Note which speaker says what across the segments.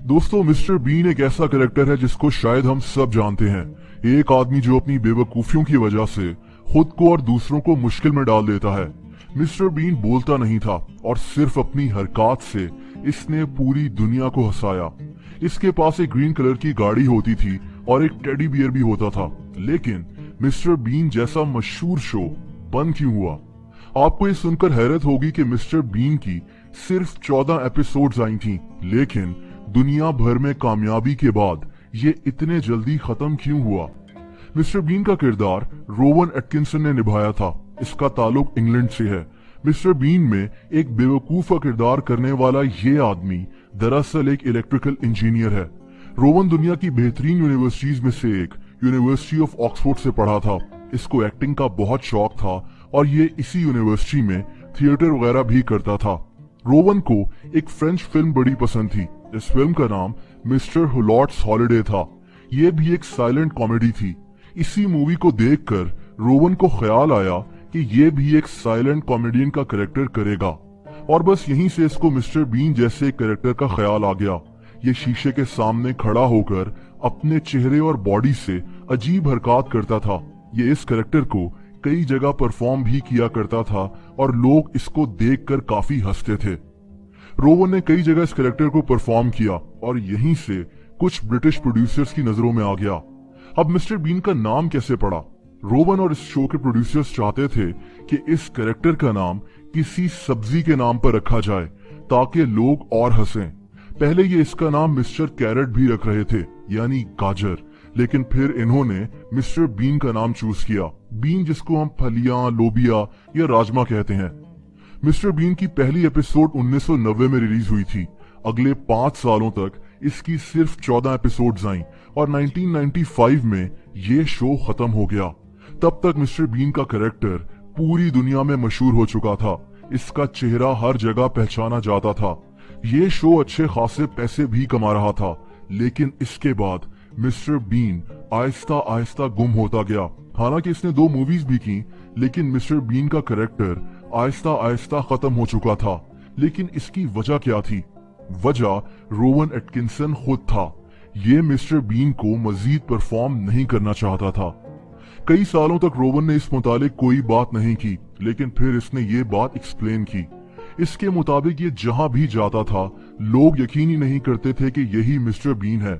Speaker 1: दोस्तों, mister been एक ऐसा कैरेक्टर है जिसको शायद हम सब जानते हैं। एक आदमी जो अपनी बेवकूफियों की वजह से खुद को और दूसरों को मुश्किल में डाल देता है। मिस्टर बीन बोलता नहीं था और सिर्फ अपनी हरकत से इसने पूरी दुनिया को हंसाया। इसके पास एक ग्रीन कलर की गाड़ी होती थी और एक टेडी बियर भी होता था। लेकिन मिस्टर बीन जैसा मशहूर शो बंद क्यों हुआ? आपको ये सुनकर हैरत होगी कि मिस्टर बीन की सिर्फ 14 एपिसोड्स आई थीं, लेकिन दुनिया भर में कामयाबी के बाद ये इतने जल्दी खत्म क्यों हुआ? मिस्टर बीन का किरदार रोवन एटकिंसन ने निभाया था। इसका ताल्लुक इंग्लैंड से है। मिस्टर बीन में एक बेवकूफ का किरदार करने वाला ये आदमी दरअसल एक इलेक्ट्रिकल इंजीनियर है। रोवन दुनिया की बेहतरीन यूनिवर्सिटीज में से एक यूनिवर्सिटी ऑफ ऑक्सफोर्ड से पढ़ा था। इसको एक्टिंग का बहुत शौक था और ये इसी यूनिवर्सिटी में थिएटर वगैरह भी करता था। रोवन को एक फ्रेंच फिल्म बड़ी पसंद थी। इस फिल्म का नाम मिस्टर हुलॉट्स हॉलिडे था। ये भी एक साइलेंट कॉमेडी थी। इसी मूवी को देखकर रोवन को ख्याल आया कि ये भी एक साइलेंट कॉमेडियन का कैरेक्टर करेगा और बस यहीं से इसको मिस्टर बीन जैसे कैरेक्टर का ख्याल आ गया। ये शीशे के सामने खड़ा होकर अपने चेहरे और बॉडी से अजीब हरकत करता था। ये इस कैरेक्टर को कई जगह परफॉर्म भी किया करता था और लोग इसको देखकर काफी हंसते थे। रोवन ने कई जगह इस कैरेक्टर को परफॉर्म किया और यहीं से कुछ ब्रिटिश प्रोड्यूसर्स की नजरों में आ गया। अब मिस्टर बीन का नाम कैसे पड़ा? रोवन और इस शो के प्रोड्यूसर्स चाहते थे कि इस कैरेक्टर का नाम किसी सब्जी के नाम पर रखा जाए ताकि लोग और हंसें। पहले ये इसका नाम मिस्टर कैरेट भी रख रहे थे, यानी गाजर, लेकिन फिर इन्होंने मिस्टर बीन का नाम चूज किया। बीन जिसको हम फलियां, लोबिया या राजमा कहते हैं। मिस्टर बीन की पहली एपिसोड 1990 में रिलीज हुई थी। अगले 5 सालों तक इसकी सिर्फ 14 एपिसोड्स आईं और 1995 में ये शो खत्म हो गया। तब तक मिस्टर बीन का कैरेक्टर पूरी दुनिया में मशहूर हो चुका था। इसका चेहरा हर जगह पहचाना जाता था। ये शो अच्छे खासे पैसे भी कमा रहा था, लेकिन इसके बाद मिस्टर बीन आहिस्ता आहिस्ता गुम होता गया। हालांकि इसने 2 मूवीज भी की, लेकिन मिस्टर बीन का कैरेक्टर आहिस्ता आहिस्ता खत्म हो चुका था। लेकिन इसकी वजह क्या थी? वजह रोवन एटकिंसन खुद था। ये मिस्टर बीन को मजीद परफॉर्म नहीं करना चाहता था। कई सालों तक रोवन ने इस मुतालिक कोई बात नहीं की, लेकिन फिर इसने ये बात एक्सप्लेन की। इसके मुताबिक ये जहां भी जाता था लोग यकीन ही नहीं करते थे कि यही मिस्टर बीन है,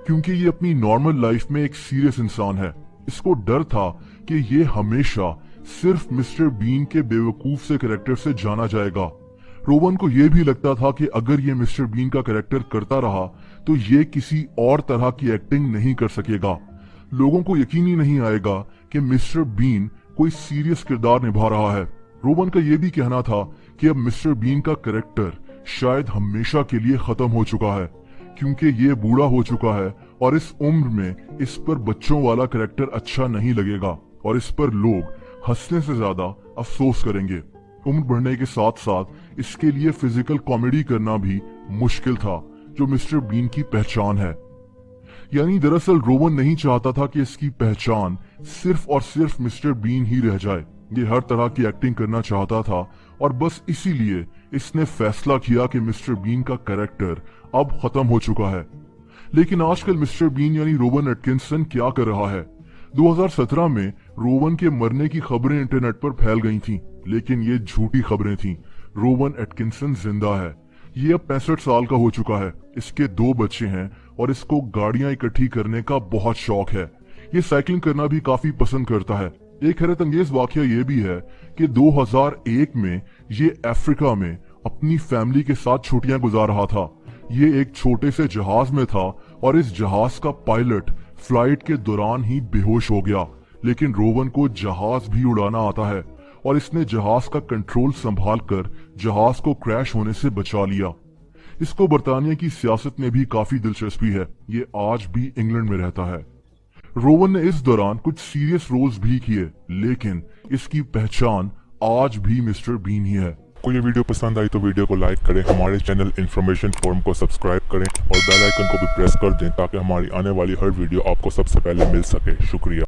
Speaker 1: क्योंकि ये अपनी नॉर्मल लाइफ में एक सीरियस इंसान है। इसको डर था कि ये हमेशा सिर्फ मिस्टर बीन के बेवकूफ से कैरेक्टर से जाना जाएगा। रोवन को यह भी लगता था कि अगर ये मिस्टर बीन का कैरेक्टर करता रहा तो ये किसी और तरह की एक्टिंग नहीं कर सकेगा। लोगों को यकीन ही नहीं आएगा कि मिस्टर बीन कोई सीरियस किरदार निभा रहा है। रोवन का यह भी कहना था कि अब मिस्टर बीन का कैरेक्टर शायद हमेशा के लिए खत्म हो चुका है, क्योंकि ये बूढ़ा हो चुका है और इस उम्र में इस पर बच्चों वाला कैरेक्टर अच्छा नहीं लगेगा और इस पर लोग हंसने से ज्यादा अफसोस करेंगे। उम्र बढ़ने के साथ साथ इसके लिए फिजिकल कॉमेडी करना भी मुश्किल था, जो मिस्टर बीन की पहचान है। यानी दरअसल रोवन नहीं चाहता था कि इसकी पहचान सिर्फ और सिर्फ मिस्टर बीन ही रह जाए। ये हर तरह की एक्टिंग करना चाहता था और बस इसीलिए इसने फैसला किया कि मिस्टर बीन का कैरेक्टर अब खत्म हो चुका है। लेकिन आजकल मिस्टर बीन यानी रोवन एटकिंसन क्या कर रहा है? 2017 में रोवन के मरने की खबरें इंटरनेट पर फैल गई थीं, लेकिन ये झूठी खबरें थीं। रोवन एटकिंसन जिंदा है। ये अब 65 साल का हो चुका है। इसके 2 बच्चे हैं और इसको गाड़ियां इकट्ठी करने का बहुत शौक है। ये साइकिलिंग करना भी काफी पसंद करता है। एक हैरत अंगेज वाकया ये भी है कि 2001 में ये अफ्रीका में अपनी फैमिली के साथ छुट्टियां गुजार रहा था। ये एक छोटे से जहाज में था और इस जहाज का पायलट फ्लाइट के दौरान ही बेहोश हो गया। लेकिन रोवन को जहाज भी उड़ाना आता है और इसने जहाज का कंट्रोल संभालकर जहाज को क्रैश होने से बचा लिया। इसको बर्तानिया की सियासत में भी काफी दिलचस्पी है। ये आज भी इंग्लैंड में रहता है। रोवन ने इस दौरान कुछ सीरियस रोल्स भी किए, लेकिन इसकी पहचान आज भी मिस्टर बीन ही है।
Speaker 2: आपको ये वीडियो पसंद आई तो वीडियो को लाइक करें, हमारे चैनल इन्फॉर्मेशन फोरम को सब्सक्राइब करें और बेल आइकन को भी प्रेस कर दें ताकि हमारी आने वाली हर वीडियो आपको सबसे पहले मिल सके। शुक्रिया।